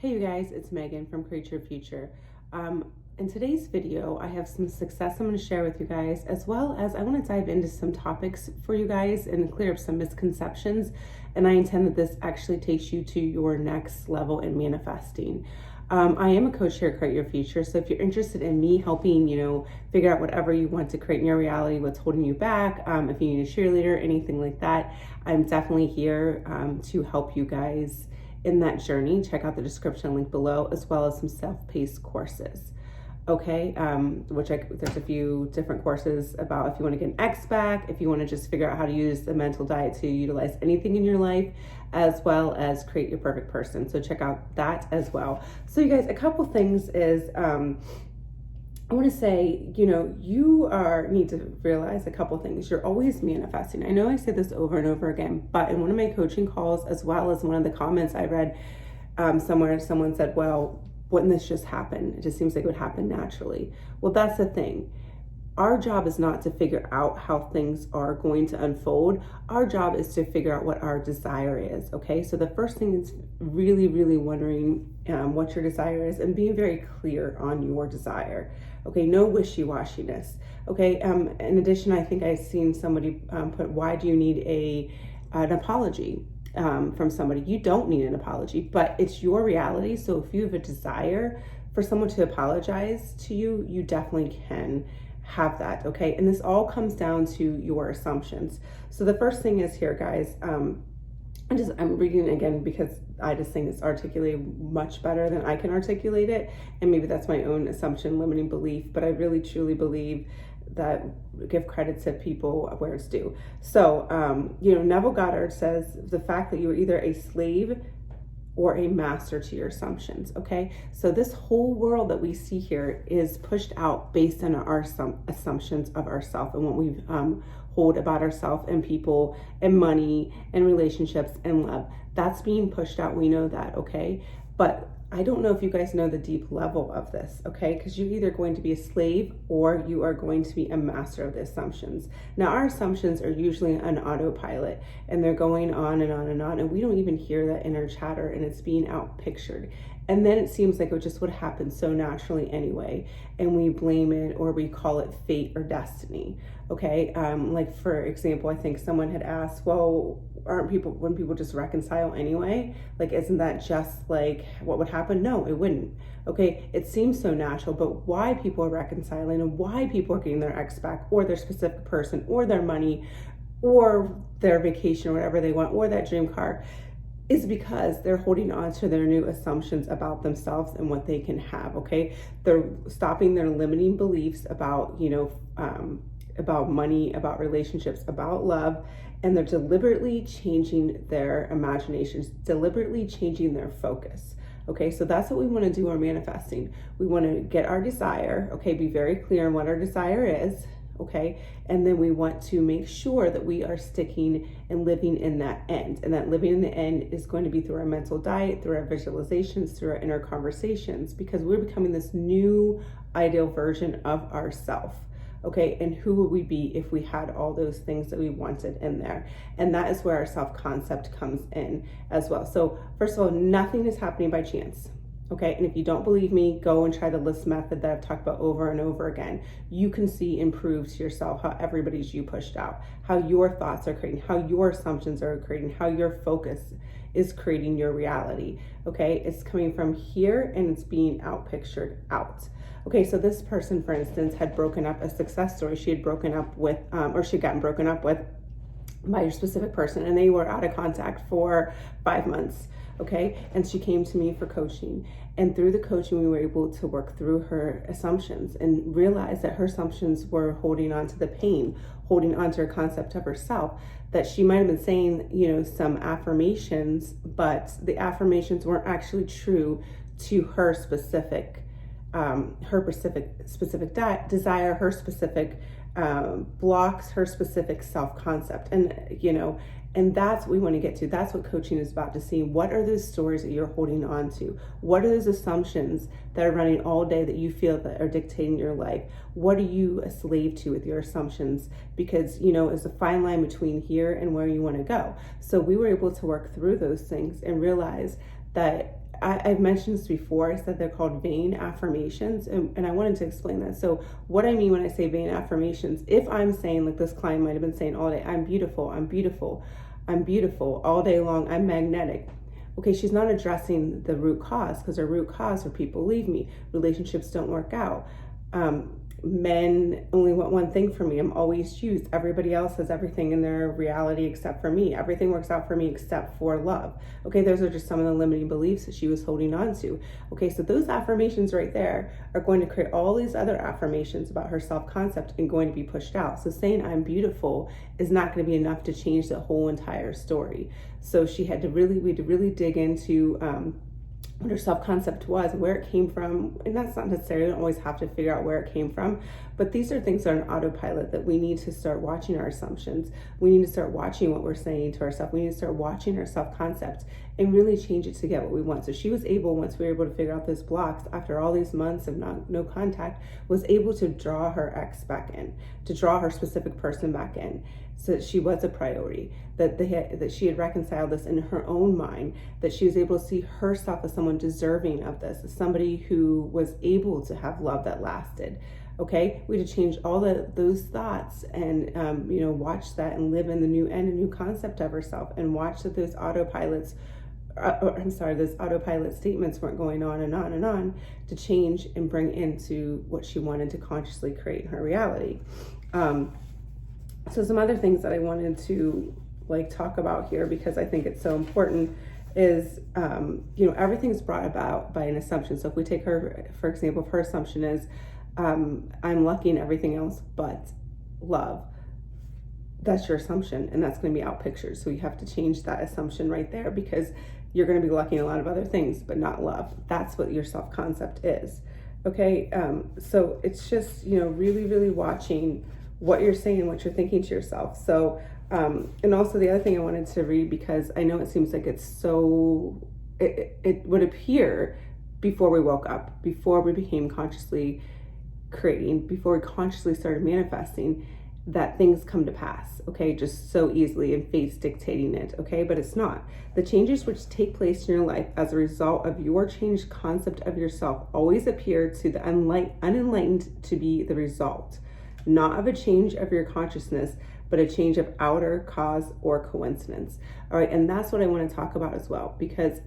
Hey you guys, it's Megan from Create Your Future. In today's video, I have some success I'm going to share with you guys, as well as I want to dive into some topics for you guys and clear up some misconceptions. And I intend that this actually takes you to your next level in manifesting. I am a coach here at Create Your Future, so if you're interested in me helping, figure out whatever you want to create in your reality, what's holding you back, if you need a cheerleader, anything like that, I'm definitely here to help you guys in that journey. Check out the description link below, as well as some self-paced courses. Okay, there's a few different courses about if you want to get an X back, if you want to just figure out how to use the mental diet to utilize anything in your life, as well as create your perfect person. So check out that as well. So you guys, a couple things is, I want to say, you need to realize a couple things. You're always manifesting. I know I say this over and over again, but in one of my coaching calls, as well as one of the comments I read somewhere, someone said, well, wouldn't this just happen? It just seems like it would happen naturally. Well, that's the thing. Our job is not to figure out how things are going to unfold. Our job is to figure out what our desire is, okay? So the first thing is really, really wondering what your desire is and being very clear on your desire, okay? No wishy-washiness, okay? In addition, I think I've seen somebody put, why do you need an apology from somebody? You don't need an apology, but it's your reality. So if you have a desire for someone to apologize to you, you definitely can have that, okay? And this all comes down to your assumptions. So the first thing is here, guys, I'm reading it again because I just think it's articulated much better than I can articulate it, and maybe that's my own assumption, limiting belief, but I really truly believe that give credit to people where it's due. So, Neville Goddard says the fact that you're either a slave or a master to your assumptions, okay? So this whole world that we see here is pushed out based on our assumptions of ourselves and what we hold about ourselves and people and money and relationships and love. That's being pushed out, we know that, okay? But I don't know if you guys know the deep level of this, okay? Because you're either going to be a slave or you are going to be a master of the assumptions. Now, our assumptions are usually an autopilot and they're going on and on and on, and we don't even hear that inner chatter, and it's being out pictured. And then it seems like it just would happen so naturally anyway, and we blame it or we call it fate or destiny, okay? Like for example, I think someone had asked, well, when people just reconcile anyway? Like, isn't that just like what would happen? No, it wouldn't, okay? It seems so natural, but why people are reconciling and why people are getting their ex back or their specific person or their money or their vacation or whatever they want or that dream car is because they're holding on to their new assumptions about themselves and what they can have, okay? They're stopping their limiting beliefs about, about money, about relationships, about love, and they're deliberately changing their imaginations, deliberately changing their focus, okay? So that's what we want to do when manifesting. We want to get our desire, okay? Be very clear on what our desire is, okay? And then we want to make sure that we are sticking and living in that end. And that living in the end is going to be through our mental diet, through our visualizations, through our inner conversations, because we're becoming this new ideal version of ourself. Okay, and who would we be if we had all those things that we wanted in there? And that is where our self-concept comes in as well. So first of all, nothing is happening by chance. Okay, and if you don't believe me, go and try the list method that I've talked about over and over again. You can see and prove to yourself how everybody's you pushed out, how your thoughts are creating, how your assumptions are creating, how your focus is creating your reality. Okay, it's coming from here and it's being out pictured out. Okay, so this person, for instance, had broken up, a success story. She had broken up with, or she'd gotten broken up with by a specific person, and they were out of contact for 5 months. Okay, and she came to me for coaching, and through the coaching we were able to work through her assumptions and realize that her assumptions were holding on to the pain, holding on to her concept of herself, that she might have been saying some affirmations, but the affirmations weren't actually true to her specific desire, her specific blocks, her specific self-concept. And that's what we want to get to. That's what coaching is about, to see what are those stories that you're holding on to? What are those assumptions that are running all day that you feel that are dictating your life? What are you a slave to with your assumptions? Because, there's a fine line between here and where you want to go. So we were able to work through those things and realize that I've mentioned this before. I said they're called vain affirmations, and I wanted to explain that. So what I mean when I say vain affirmations, if I'm saying, like this client might have been saying all day, I'm beautiful, I'm beautiful, I'm beautiful, all day long, I'm magnetic. Okay, she's not addressing the root cause, because her root cause are people leave me, relationships don't work out, men only want one thing from me, I'm always used, everybody else has everything in their reality except for me, everything works out for me except for love. Okay, those are just some of the limiting beliefs that she was holding on to. Okay, so those affirmations right there are going to create all these other affirmations about her self-concept and going to be pushed out. So saying I'm beautiful is not going to be enough to change the whole entire story. So we had to really dig into what her self-concept was, where it came from. And that's not necessarily, you don't always have to figure out where it came from, but these are things that are on autopilot that we need to start watching our assumptions. We need to start watching what we're saying to ourselves. We need to start watching our self-concept and really change it to get what we want. So she was able, once we were able to figure out those blocks, after all these months of no contact, was able to draw her ex back in, to draw her specific person back in. So that she was a priority, that she had reconciled this in her own mind, that she was able to see herself as someone deserving of this, as somebody who was able to have love that lasted. Okay, we had to change all those thoughts and watch that and live in the new and a new concept of herself, and watch that those autopilot statements weren't going on and on and on, to change and bring into what she wanted to consciously create in her reality. So some other things that I wanted to talk about here, because I think it's so important, is everything's brought about by an assumption. So if we take her, for example, if her assumption is I'm lucky in everything else but love, that's your assumption, and that's going to be outpictured. So you have to change that assumption right there, because you're going to be lucky in a lot of other things but not love. That's what your self-concept is. Okay, so it's just really watching what you're saying, what you're thinking to yourself. So and also the other thing I wanted to read, because I know it seems like it's so, it would appear before we woke up, before we became consciously creating, before we consciously started manifesting, that things come to pass, okay, just so easily, and fate's dictating it, okay, but it's not. The changes which take place in your life as a result of your changed concept of yourself always appear to the unenlightened to be the result, not of a change of your consciousness, but a change of outer cause or coincidence. All right, and that's what I want to talk about as well, because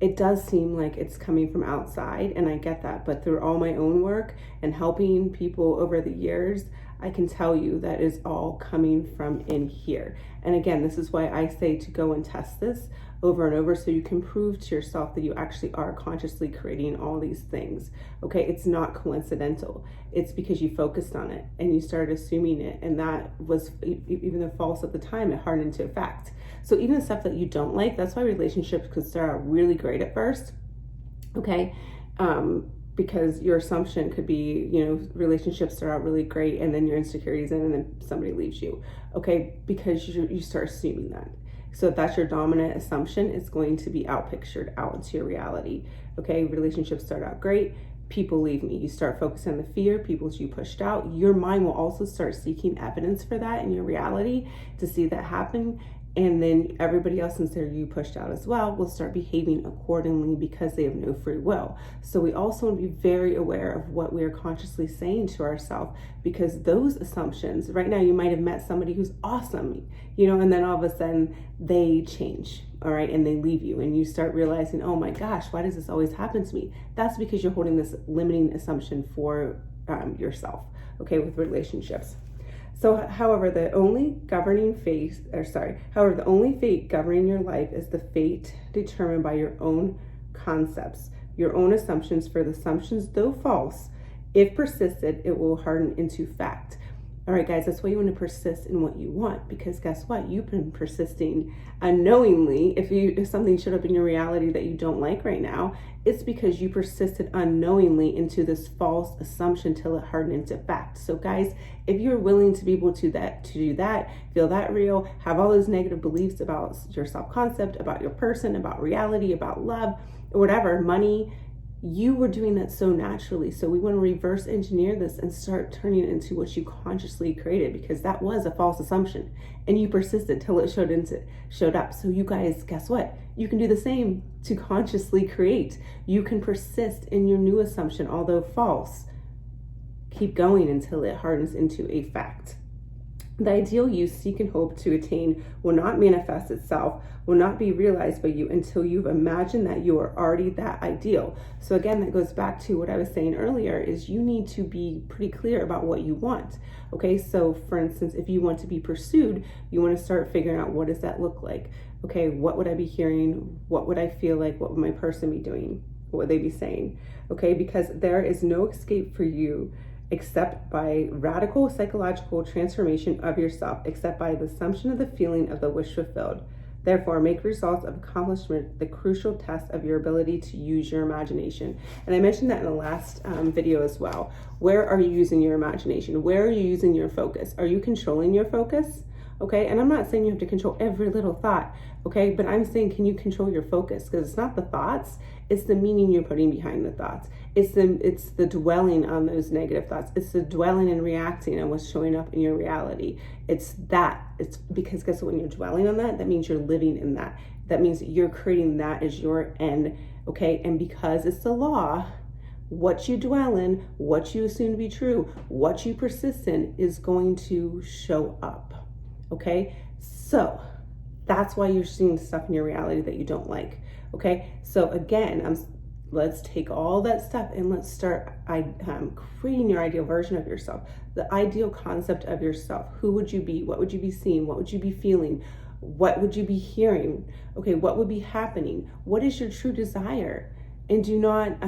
it does seem like it's coming from outside, and I get that, but through all my own work and helping people over the years, I can tell you that is all coming from in here. And again, this is why I say to go and test this over and over, so you can prove to yourself that you actually are consciously creating all these things. Okay, it's not coincidental. It's because you focused on it and you started assuming it, and that was, even though false at the time, it hardened into a fact. So even the stuff that you don't like, that's why relationships could start out really great at first. Okay, because your assumption could be, relationships start out really great, and then your insecurities in, and then somebody leaves you. Okay, because you start assuming that. So if that's your dominant assumption, it's going to be outpictured out into your reality. Okay, relationships start out great, people leave me. You start focusing on the fear, people you pushed out. Your mind will also start seeking evidence for that in your reality to see that happen. And then everybody else, since you pushed out as well, will start behaving accordingly, because they have no free will. So we also want to be very aware of what we are consciously saying to ourselves, because those assumptions, right now you might have met somebody who's awesome, and then all of a sudden they change, all right, and they leave you, and you start realizing, oh my gosh, why does this always happen to me? That's because you're holding this limiting assumption for yourself, okay, with relationships. So, however, the only fate governing your life is the fate determined by your own concepts, your own assumptions. For the assumptions, though false, if persisted, it will harden into fact. All right, guys, that's why you want to persist in what you want, because guess what? You've been persisting unknowingly. If something showed up in your reality that you don't like right now, it's because you persisted unknowingly into this false assumption till it hardened into fact. So guys, if you're willing to be able to do that, feel that real, have all those negative beliefs about your self-concept, about your person, about reality, about love, or whatever, money, You were doing that so naturally. So we want to reverse engineer this and start turning it into what you consciously created, because that was a false assumption and you persisted till it showed up. So you guys, guess what? You can do the same to consciously create. You can persist in your new assumption, although false. Keep going until it hardens into a fact. The ideal you seek and hope to attain will not manifest itself, will not be realized by you until you've imagined that you are already that ideal. So again, that goes back to what I was saying earlier, is you need to be pretty clear about what you want. Okay, so for instance, if you want to be pursued, you want to start figuring out, what does that look like? Okay, what would I be hearing? What would I feel like? What would my person be doing? What would they be saying? Okay, because there is no escape for you except by radical psychological transformation of yourself, except by the assumption of the feeling of the wish fulfilled. Therefore, make results of accomplishment the crucial test of your ability to use your imagination. And I mentioned that in the last video as well. Where are you using your imagination? Where are you using your focus? Are you controlling your focus? Okay, and I'm not saying you have to control every little thought, okay, but I'm saying, can you control your focus? Because it's not the thoughts, it's the meaning you're putting behind the thoughts. It's the dwelling on those negative thoughts. It's the dwelling and reacting on what's showing up in your reality. It's because guess what, when you're dwelling on that, that means you're living in that. That means you're creating that as your end, okay? And because it's the law, what you dwell in, what you assume to be true, what you persist in is going to show up. Okay, so that's why you're seeing stuff in your reality that you don't like. Okay, so again, let's take all that stuff and let's start creating your ideal version of yourself, the ideal concept of yourself. Who would you be? What would you be seeing? What would you be feeling? What would you be hearing? Okay, what would be happening? What is your true desire? And do not,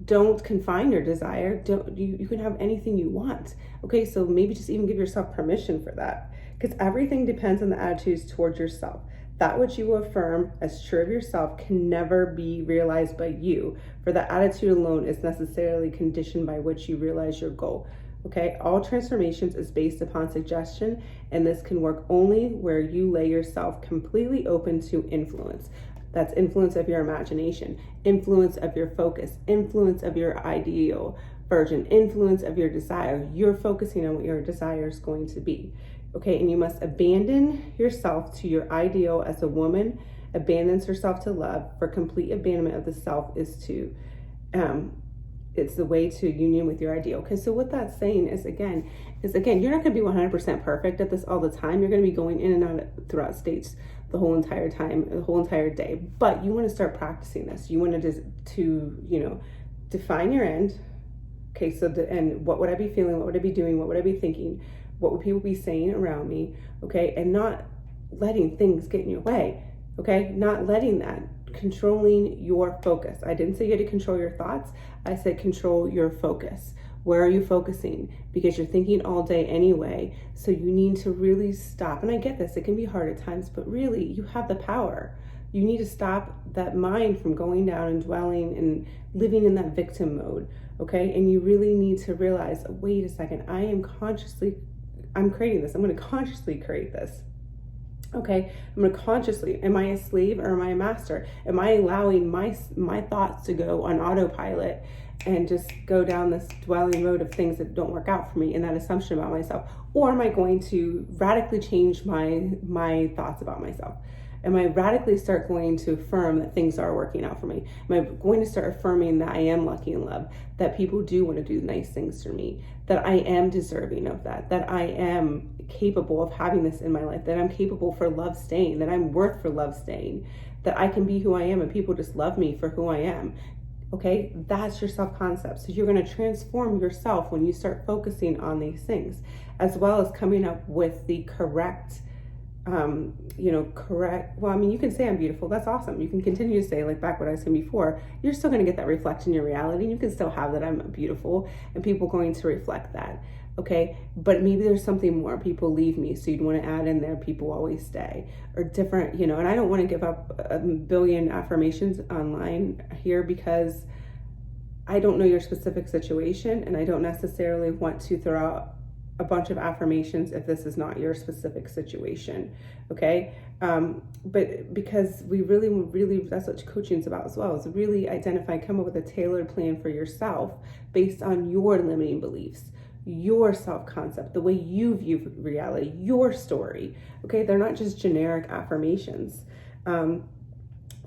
don't confine your desire. You can have anything you want. Okay, so maybe just even give yourself permission for that, because everything depends on the attitudes towards yourself. That which you affirm as true of yourself can never be realized by you, for the attitude alone is necessarily conditioned by which you realize your goal. Okay, all transformations is based upon suggestion, and this can work only where you lay yourself completely open to influence. That's influence of your imagination, influence of your focus, influence of your ideal version, influence of your desire. You're focusing on what your desire is going to be. Okay, and you must abandon yourself to your ideal as a woman abandons herself to love. For complete abandonment of the self is it's the way to union with your ideal. Okay, so what that's saying is again, you're not going to be 100% perfect at this all the time. You're going to be going in and out throughout states the whole entire time, the whole entire day. But you want to start practicing this. You want to define your end. Okay, so and what would I be feeling? What would I be doing? What would I be thinking? What would people be saying around me? Okay, and not letting things get in your way. Okay, not letting that. Controlling your focus. I didn't say you had to control your thoughts. I said control your focus. Where are you focusing? Because you're thinking all day anyway. So you need to really stop. And I get this, it can be hard at times, but really you have the power. You need to stop that mind from going down and dwelling and living in that victim mode. Okay. And you really need to realize, wait a second, I'm creating this. I'm going to consciously create this. Okay, I'm going to consciously, am I a slave or am I a master? Am I allowing my thoughts to go on autopilot and just go down this dwelling road of things that don't work out for me and that assumption about myself? Or am I going to radically change my thoughts about myself? Am I radically start going to affirm that things are working out for me? Am I going to start affirming that I am lucky in love, that people do want to do nice things for me, that I am deserving of that I am capable of having this in my life, that I'm capable for love staying, that I'm worth for love staying, that I can be who I am and people just love me for who I am? Okay, that's your self-concept. So you're going to transform yourself when you start focusing on these things, as well as coming up with the correct, well, I mean, you can say I'm beautiful. That's awesome. You can continue to say, like back what I was saying before, you're still going to get that reflect in your reality. You can still have that I'm beautiful and people going to reflect that. Okay. But maybe there's something more. People leave me. So you'd want to add in there, people always stay, or different, and I don't want to give up a billion affirmations online here because I don't know your specific situation and I don't necessarily want to throw out a bunch of affirmations if this is not your specific situation, okay? But because we really, that's what coaching is about as well, is really identify, come up with a tailored plan for yourself based on your limiting beliefs, your self-concept, the way you view reality, your story, okay? They're not just generic affirmations.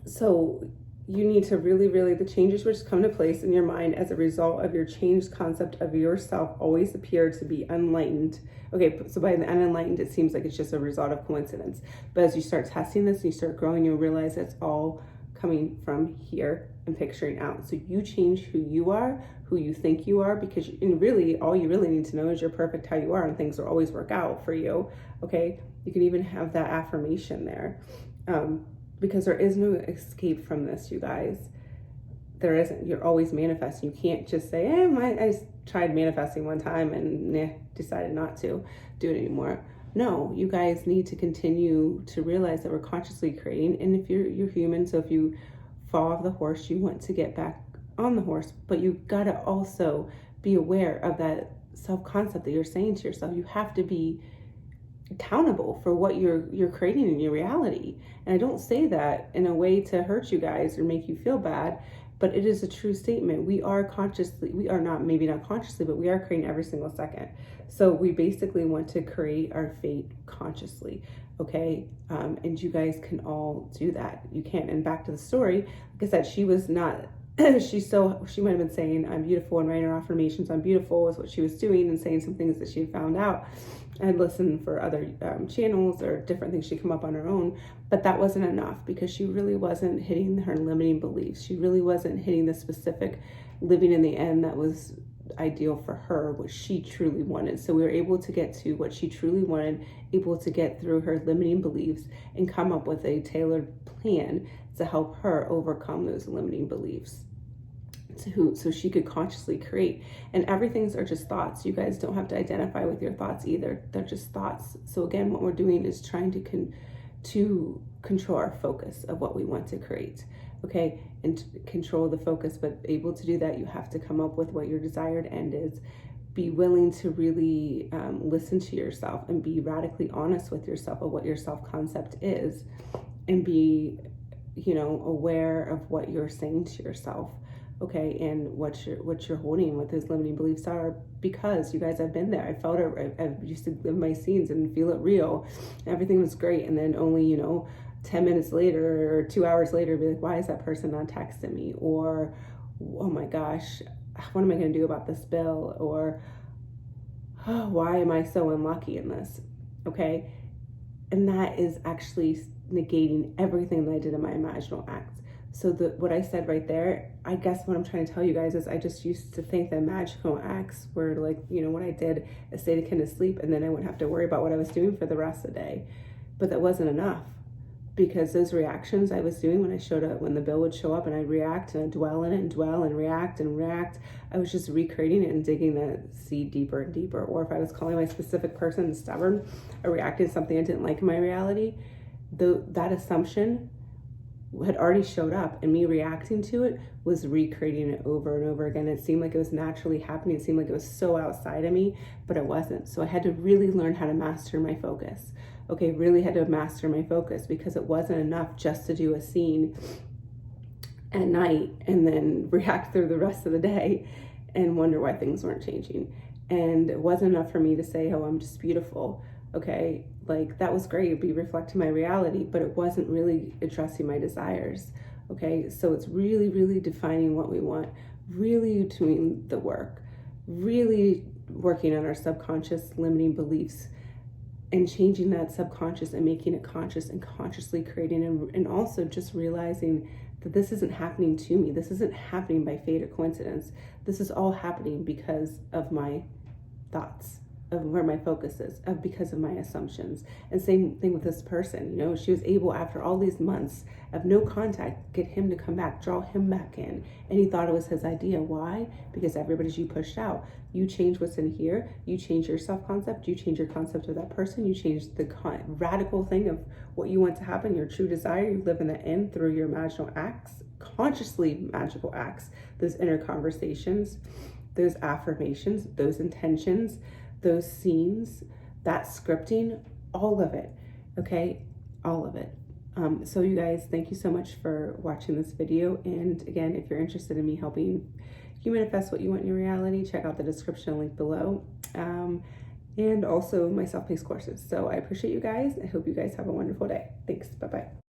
So you need to really, the changes which come to place in your mind as a result of your changed concept of yourself always appear to be unenlightened. Okay, so by the unenlightened, it seems like it's just a result of coincidence. But as you start testing this and you start growing, you'll realize it's all coming from here and picturing out. So you change who you are, who you think you are, because really, all you really need to know is you're perfect how you are and things will always work out for you, okay? You can even have that affirmation there. Because there is no escape from this, you guys. There isn't. You're always manifesting. You can't just say, I tried manifesting one time and decided not to do it anymore. No, you guys need to continue to realize that we're consciously creating. And if you're human, so if you fall off the horse, you want to get back on the horse. But you gotta also be aware of that self-concept that you're saying to yourself. You have to be accountable for what you're creating in your reality. And I don't say that in a way to hurt you guys or make you feel bad, but it is a true statement. We are not, maybe not consciously, but we are creating every single second. So we basically want to create our fate consciously, okay? And you guys can all do that. You can. And back to the story, like I said, she was not, she might have been saying, I'm beautiful, and writing her affirmations, I'm beautiful, is what she was doing, and saying some things that she had found out. I'd listen for other channels or different things she'd come up on her own, but that wasn't enough because she really wasn't hitting her limiting beliefs. She really wasn't hitting the specific living in the end that was ideal for her, what she truly wanted. So we were able to get to what she truly wanted, able to get through her limiting beliefs and come up with a tailored plan to help her overcome those limiting beliefs, so she could consciously create. And everything's are just thoughts. You guys don't have to identify with your thoughts either. They're just thoughts. So again, what we're doing is trying to control our focus of what we want to create, okay? And control the focus, but able to do that, you have to come up with what your desired end is. Be willing to really listen to yourself and be radically honest with yourself of what your self-concept is, and be, aware of what you're saying to yourself, okay, and what you're holding, what those limiting beliefs are, because you guys, I've been there. I felt it. I used to live my scenes and feel it real. Everything was great, and then only 10 minutes later or 2 hours later, be like, why is that person not texting me? Or, oh my gosh, what am I going to do about this bill? Or, oh, why am I so unlucky in this? Okay, and that is actually negating everything that I did in my imaginal acts. So what I said right there, I guess what I'm trying to tell you guys is I just used to think that magical acts were like, what I did, I stayed akin to sleep, and then I wouldn't have to worry about what I was doing for the rest of the day. But that wasn't enough, because those reactions I was doing when I showed up, when the bill would show up and I'd react and I'd dwell in it and dwell and react, I was just recreating it and digging that seed deeper and deeper. Or if I was calling my specific person stubborn or reacting to something I didn't like in my reality, that assumption had already showed up, and me reacting to it was recreating it over and over again. It seemed like it was naturally happening. It seemed like it was so outside of me, but it wasn't. So I had to really learn how to master my focus. Okay, really had to master my focus, because it wasn't enough just to do a scene at night and then react through the rest of the day and wonder why things weren't changing. And it wasn't enough for me to say, oh, I'm just beautiful. Okay, like that was great, it'd be reflecting my reality, but it wasn't really addressing my desires. Okay, so it's really defining what we want, really doing the work, really working on our subconscious limiting beliefs and changing that subconscious and making it conscious and consciously creating, and also just realizing that this isn't happening to me. This isn't happening by fate or coincidence. This is all happening because of my thoughts, of where my focus is, because of my assumptions. And same thing with this person. She was able, after all these months of no contact, get him to come back, draw him back in. And he thought it was his idea. Why? Because everybody's you pushed out. You change what's in here. You change your self-concept. You change your concept of that person. You change the radical thing of what you want to happen, your true desire. You live in the end through your imaginal acts, consciously magical acts, those inner conversations, those affirmations, those intentions, those scenes, that scripting, all of it, okay? All of it. So you guys, thank you so much for watching this video. And again, if you're interested in me helping you manifest what you want in your reality, check out the description link below. And also my self-paced courses. So I appreciate you guys. I hope you guys have a wonderful day. Thanks. Bye-bye.